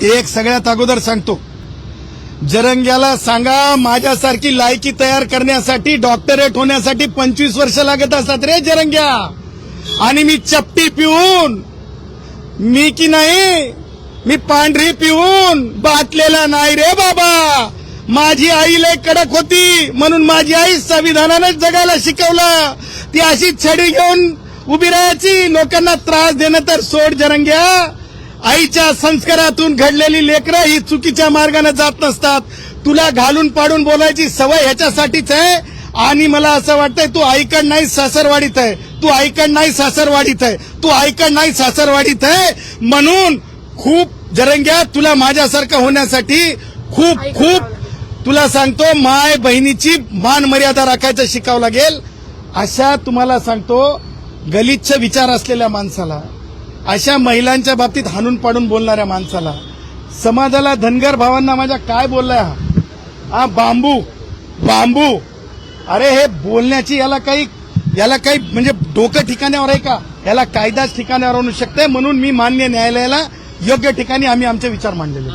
एक सगळ्यात अगोदर सांगतो, जरंग्याला सांगा माझ्यासारखी लायकी तयार करण्यासाठी, डॉक्टरेट होण्यासाठी 25 वर्ष लागत असतात रे जरंग्या. आणि मी चपटी पिऊन, मी की नाही, मी पांढरी पिऊन बाटलेला नाही रे बाबा. माझी आई लय कडक होती म्हणून माझी आई संविधानानं जगायला शिकवलं. ती अशी छडी घेऊन उभी राहायची, लोकांना त्रास देणं तर सोड जरंग्या. आईच्या संस्कारातून घडलेली लेकरं ही चुकीच्या मार्गाने जात नसतात. तुला घालून पाडून बोलायची सवय ह्याच्यासाठीच आहे. आणि मला असं वाटतंय तू आईकड नाही सासरवाडीत आहे, तू आईकड नाही सासरवाडीत आहे, तू आईकड नाही सासरवाडीत आहे. म्हणून खूप जरंग्या, तुला माझ्यासारखं होण्यासाठी खूप तुला सांगतो माय बहिणीची मान मर्यादा राखायचं शिकावं लागेल. अशा तुम्हाला सांगतो गलिच्छ विचार असलेल्या माणसाला, अशा महिलांच्या बाबतीत हाणून पाडून बोलणाऱ्या माणसाला, समाजाला, धनगर भावांना माझ्या काय बोललाय हा बांबू. अरे हे बोलण्याची याला काही म्हणजे डोकं ठिकाण्यावर आहे का? याला कायदाच ठिकाण्यावर आणू शकते. म्हणून मी मान्य न्यायालयाला योग्य ठिकाणी आम्ही आमचे विचार मांडलेले.